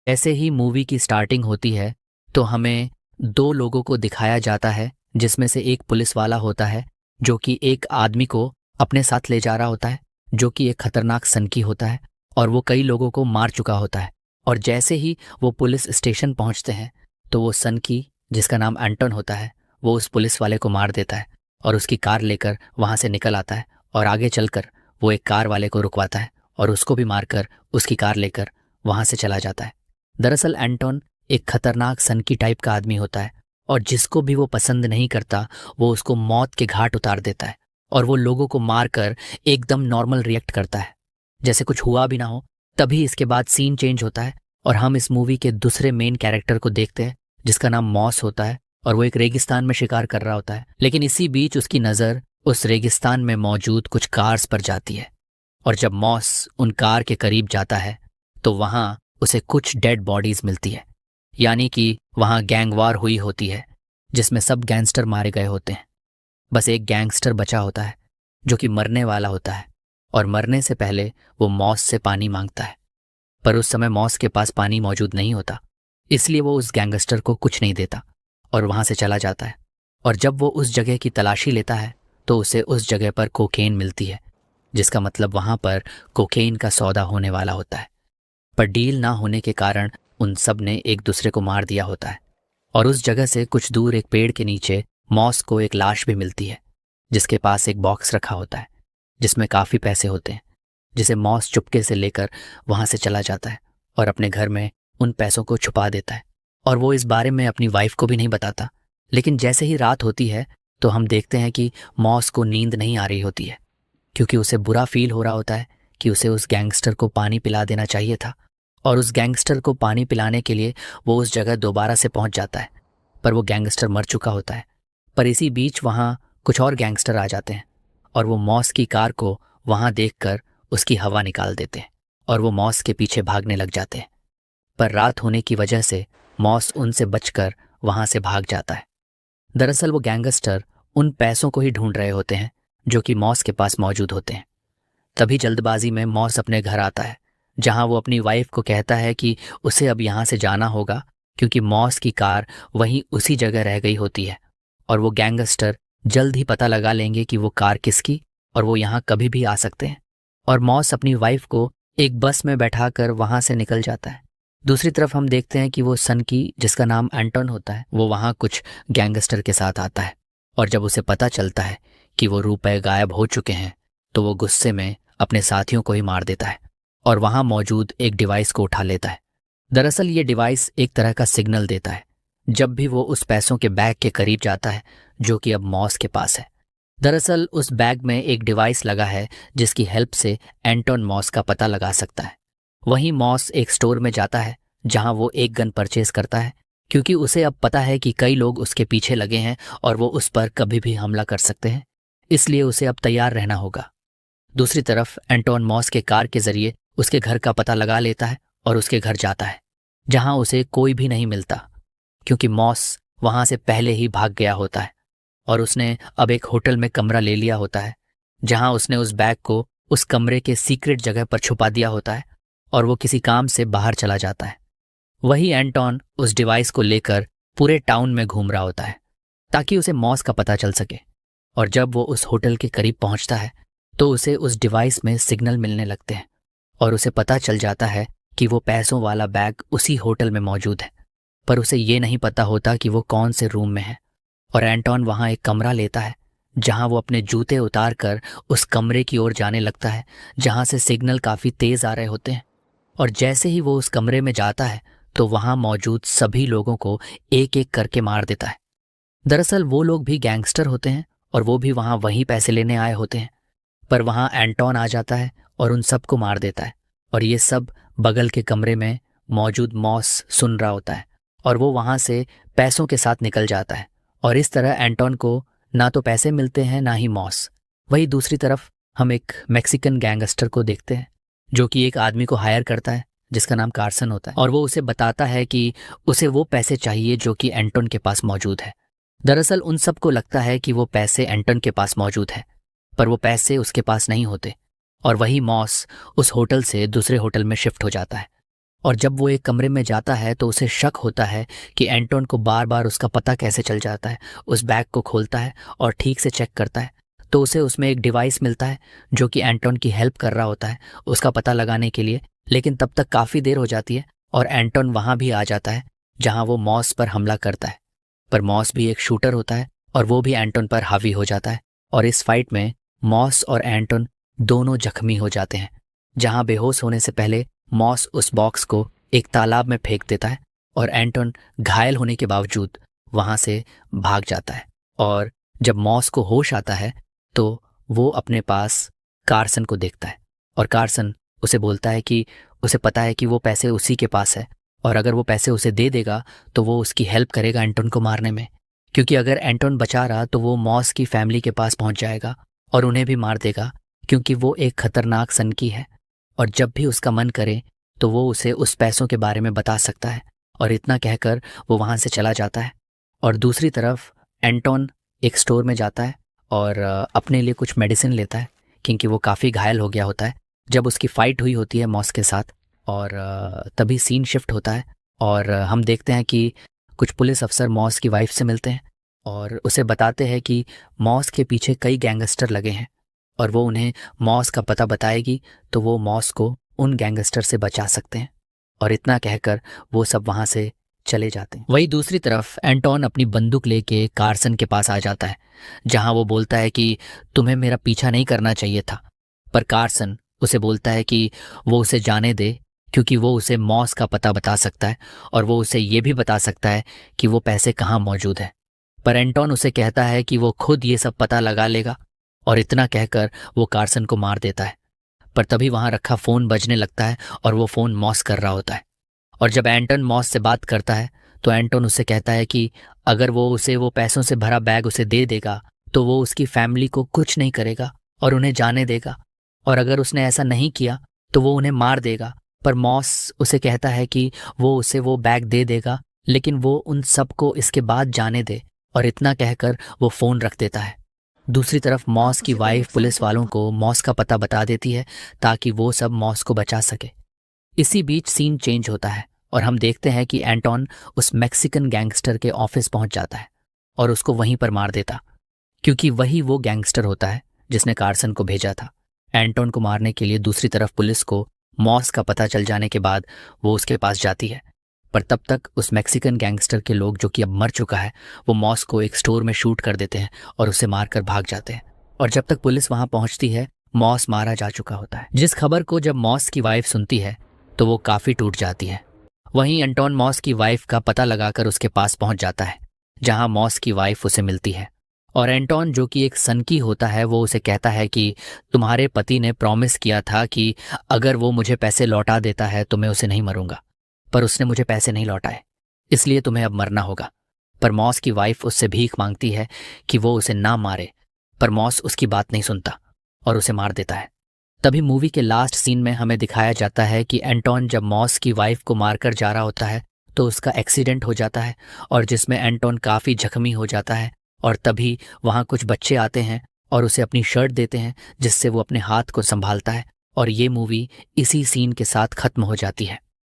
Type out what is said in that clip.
ऐसे ही मूवी की स्टार्टिंग होती है तो हमें दो लोगों को दिखाया जाता है, जिसमें से एक पुलिस वाला होता है जो कि एक आदमी को अपने साथ ले जा रहा होता है, जो कि एक खतरनाक सनकी होता है और वो कई लोगों को मार चुका होता है। और जैसे ही वो पुलिस स्टेशन पहुंचते हैं तो वो सनकी, जिसका नाम एंटन होता है, वो उस पुलिस वाले को मार देता है और उसकी कार लेकर वहां से निकल आता है। और आगे चलकर वो एक कार वाले को रुकवाता है और उसको भी मारकर उसकी कार लेकर वहां से चला जाता है। दरअसल एंटोन एक खतरनाक सनकी टाइप का आदमी होता है और जिसको भी वो पसंद नहीं करता वो उसको मौत के घाट उतार देता है और वो लोगों को मारकर एकदम नॉर्मल रिएक्ट करता है, जैसे कुछ हुआ भी ना हो। तभी इसके बाद सीन चेंज होता है और हम इस मूवी के दूसरे मेन कैरेक्टर को देखते हैं, जिसका नाम मॉस होता है और वो एक रेगिस्तान में शिकार कर रहा होता है। लेकिन इसी बीच उसकी नज़र उस रेगिस्तान में मौजूद कुछ कार्स पर जाती है और जब मॉस उन कार के करीब जाता है तो वहां उसे कुछ डेड बॉडीज मिलती है, यानी कि वहां गैंगवार हुई होती है जिसमें सब गैंगस्टर मारे गए होते हैं। बस एक गैंगस्टर बचा होता है जो कि मरने वाला होता है और मरने से पहले वो मॉस से पानी मांगता है, पर उस समय मॉस के पास पानी मौजूद नहीं होता, इसलिए वो उस गैंगस्टर को कुछ नहीं देता और वहां से चला जाता है। और जब वो उस जगह की तलाशी लेता है तो उसे उस जगह पर कोकेन मिलती है, जिसका मतलब वहां पर कोकेन का सौदा होने वाला होता है। पर डील ना होने के कारण उन सब ने एक दूसरे को मार दिया होता है। और उस जगह से कुछ दूर एक पेड़ के नीचे मॉस को एक लाश भी मिलती है, जिसके पास एक बॉक्स रखा होता है जिसमें काफ़ी पैसे होते हैं, जिसे मॉस चुपके से लेकर वहां से चला जाता है और अपने घर में उन पैसों को छुपा देता है। और वो इस बारे में अपनी वाइफ को भी नहीं बताता। लेकिन जैसे ही रात होती है तो हम देखते हैं कि मॉस को नींद नहीं आ रही होती है, क्योंकि उसे बुरा फील हो रहा होता है कि उसे उस गैंगस्टर को पानी पिला देना चाहिए था। और उस गैंगस्टर को पानी पिलाने के लिए वो उस जगह दोबारा से पहुंच जाता है, पर वो गैंगस्टर मर चुका होता है। पर इसी बीच वहां कुछ और गैंगस्टर आ जाते हैं और वो मॉस की कार को वहां देखकर उसकी हवा निकाल देते हैं और वो मॉस के पीछे भागने लग जाते हैं। पर रात होने की वजह से मॉस उनसे बचकर वहां से भाग जाता है। दरअसल वो गैंगस्टर उन पैसों को ही ढूंढ रहे होते हैं जो कि मॉस के पास मौजूद होते हैं। तभी जल्दबाजी में मॉस अपने घर आता है, जहां वो अपनी वाइफ को कहता है कि उसे अब यहां से जाना होगा, क्योंकि मॉस की कार वहीं उसी जगह रह गई होती है और वो गैंगस्टर जल्द ही पता लगा लेंगे कि वो कार किसकी और वो यहाँ कभी भी आ सकते हैं। और मॉस अपनी वाइफ को एक बस में बैठाकर वहां से निकल जाता है। दूसरी तरफ हम देखते हैं कि वो सनकी, जिसका नाम एंटन होता है, वो वहां कुछ गैंगस्टर के साथ आता है और जब उसे पता चलता है कि वो रुपए गायब हो चुके हैं तो वो गुस्से में अपने साथियों को ही मार देता है और वहां मौजूद एक डिवाइस को उठा लेता है। दरअसल ये डिवाइस एक तरह का सिग्नल देता है जब भी वो उस पैसों के बैग के करीब जाता है जो कि अब मॉस के पास है। दरअसल उस बैग में एक डिवाइस लगा है जिसकी हेल्प से एंटोन मॉस का पता लगा सकता है। वहीं मॉस एक स्टोर में जाता है जहां वो एक गन परचेज करता है, क्योंकि उसे अब पता है कि कई लोग उसके पीछे लगे हैं और वो उस पर कभी भी हमला कर सकते हैं, इसलिए उसे अब तैयार रहना होगा। दूसरी तरफ एंटोन मॉस के कार के जरिए उसके घर का पता लगा लेता है और उसके घर जाता है, जहां उसे कोई भी नहीं मिलता, क्योंकि मॉस वहां से पहले ही भाग गया होता है और उसने अब एक होटल में कमरा ले लिया होता है, जहां उसने उस बैग को उस कमरे के सीक्रेट जगह पर छुपा दिया होता है और वो किसी काम से बाहर चला जाता है। वही एंटोन उस डिवाइस को लेकर पूरे टाउन में घूम रहा होता है ताकि उसे मॉस का पता चल सके। और जब वो उस होटल के करीब पहुंचता है तो उसे उस डिवाइस में सिग्नल मिलने लगते हैं और उसे पता चल जाता है कि वो पैसों वाला बैग उसी होटल में मौजूद है, पर उसे ये नहीं पता होता कि वो कौन से रूम में है। और एंटोन वहां एक कमरा लेता है जहां वो अपने जूते उतार कर उस कमरे की ओर जाने लगता है जहां से सिग्नल काफी तेज आ रहे होते हैं। और जैसे ही वो उस कमरे में जाता है तो वहां मौजूद सभी लोगों को एक एक करके मार देता है। दरअसल वो लोग भी गैंगस्टर होते हैं और वो भी वहां वही पैसे लेने आए होते हैं, पर वहां एंटोन आ जाता है और उन सबको मार देता है। और ये सब बगल के कमरे में मौजूद मॉस सुन रहा होता है और वो वहां से पैसों के साथ निकल जाता है। और इस तरह एंटोन को ना तो पैसे मिलते हैं ना ही मॉस। वही दूसरी तरफ हम एक मैक्सिकन गैंगस्टर को देखते हैं जो कि एक आदमी को हायर करता है जिसका नाम कार्सन होता है और वो उसे बताता है कि उसे वो पैसे चाहिए जो कि एंटोन के पास मौजूद है। दरअसल उन सबको लगता है कि वो पैसे एंटोन के पास मौजूद है, पर वो पैसे उसके पास नहीं होते। और वही मॉस उस होटल से दूसरे होटल में शिफ्ट हो जाता है और जब वो एक कमरे में जाता है तो उसे शक होता है कि एंटोन को बार बार उसका पता कैसे चल जाता है। उस बैग को खोलता है और ठीक से चेक करता है तो उसे उसमें एक डिवाइस मिलता है जो कि एंटोन की हेल्प कर रहा होता है उसका पता लगाने के लिए। लेकिन तब तक काफ़ी देर हो जाती है और एंटोन वहाँ भी आ जाता है जहाँ वो मॉस पर हमला करता है। पर मॉस भी एक शूटर होता है और वो भी एंटोन पर हावी हो जाता है और इस फाइट में मॉस और एंटोन दोनों जख्मी हो जाते हैं। जहाँ बेहोश होने से पहले मॉस उस बॉक्स को एक तालाब में फेंक देता है और एंटोन घायल होने के बावजूद वहाँ से भाग जाता है। और जब मॉस को होश आता है तो वो अपने पास कार्सन को देखता है और कार्सन उसे बोलता है कि उसे पता है कि वो पैसे उसी के पास है और अगर वो पैसे उसे दे देगा तो वो उसकी हेल्प करेगा एंटोन को मारने में, क्योंकि अगर एंटोन बचा रहा तो वो मॉस की फैमिली के पास पहुंच जाएगा और उन्हें भी मार देगा क्योंकि वो एक खतरनाक सनकी है और जब भी उसका मन करे तो वो उसे उस पैसों के बारे में बता सकता है। और इतना कहकर वो वहाँ से चला जाता है। और दूसरी तरफ एंटोन एक स्टोर में जाता है और अपने लिए कुछ मेडिसिन लेता है क्योंकि वो काफ़ी घायल हो गया होता है जब उसकी फ़ाइट हुई होती है मॉस के साथ। और तभी सीन शिफ्ट होता है और हम देखते हैं कि कुछ पुलिस अफसर मॉस की वाइफ से मिलते हैं और उसे बताते हैं कि मॉस के पीछे कई गैंगस्टर लगे हैं और वो उन्हें मॉस का पता बताएगी तो वो मॉस को उन गैंगस्टर से बचा सकते हैं। और इतना कहकर वो सब वहाँ से चले जाते हैं। वही दूसरी तरफ एंटोन अपनी बंदूक लेके कार्सन के पास आ जाता है जहाँ वो बोलता है कि तुम्हें मेरा पीछा नहीं करना चाहिए था। पर कार्सन उसे बोलता है कि वो उसे जाने दे क्योंकि वो उसे मॉस का पता बता सकता है और वो उसे ये भी बता सकता है कि वो पैसे कहाँ मौजूद है। पर एंटोन उसे कहता है कि वो खुद ये सब पता लगा लेगा और इतना कहकर वो कार्सन को मार देता है। पर तभी वहाँ रखा फ़ोन बजने लगता है और वो फ़ोन मॉस कर रहा होता है। और जब एंटोन मॉस से बात करता है तो एंटोन उसे कहता है कि अगर वो उसे वो पैसों से भरा बैग उसे दे देगा तो वो उसकी फैमिली को कुछ नहीं करेगा और उन्हें जाने देगा, और अगर उसने ऐसा नहीं किया तो वो उन्हें मार देगा। पर मॉस उसे कहता है कि वो उसे वो बैग दे देगा लेकिन वो उन सबको इसके बाद जाने दे, और इतना कहकर वो फ़ोन रख देता है। दूसरी तरफ मॉस की वाइफ पुलिस वालों को मॉस का पता बता देती है ताकि वो सब मॉस को बचा सके। इसी बीच सीन चेंज होता है और हम देखते हैं कि एंटोन उस मैक्सिकन गैंगस्टर के ऑफिस पहुंच जाता है और उसको वहीं पर मार देता, क्योंकि वही वो गैंगस्टर होता है जिसने कार्सन को भेजा था एंटोन को मारने के लिए। दूसरी तरफ पुलिस को मॉस का पता चल जाने के बाद वो उसके पास जाती है, पर तब तक उस मैक्सिकन गैंगस्टर के लोग जो कि अब मर चुका है वो मॉस को एक स्टोर में शूट कर देते हैं और उसे मारकर भाग जाते हैं। और जब तक पुलिस वहां पहुंचती है मॉस मारा जा चुका होता है। जिस खबर को जब मॉस की वाइफ सुनती है तो वो काफ़ी टूट जाती है। वहीं एंटोन मॉस की वाइफ का पता लगाकर उसके पास पहुंच जाता है जहां मॉस की वाइफ उसे मिलती है। और एंटोन जो कि एक सनकी होता है वो उसे कहता है कि तुम्हारे पति ने प्रॉमिस किया था कि अगर वो मुझे पैसे लौटा देता है तो मैं उसे नहीं मरूंगा, पर उसने मुझे पैसे नहीं लौटाए, इसलिए तुम्हें अब मरना होगा। पर मॉस की वाइफ उससे भीख मांगती है कि वो उसे ना मारे, पर मॉस उसकी बात नहीं सुनता और उसे मार देता है। तभी मूवी के लास्ट सीन में हमें दिखाया जाता है कि एंटोन जब मॉस की वाइफ को मारकर जा रहा होता है तो उसका एक्सीडेंट हो जाता है और जिसमें एंटोन काफ़ी जख्मी हो जाता है। और तभी वहाँ कुछ बच्चे आते हैं और उसे अपनी शर्ट देते हैं जिससे वो अपने हाथ को संभालता है, और ये मूवी इसी सीन के साथ खत्म हो जाती है।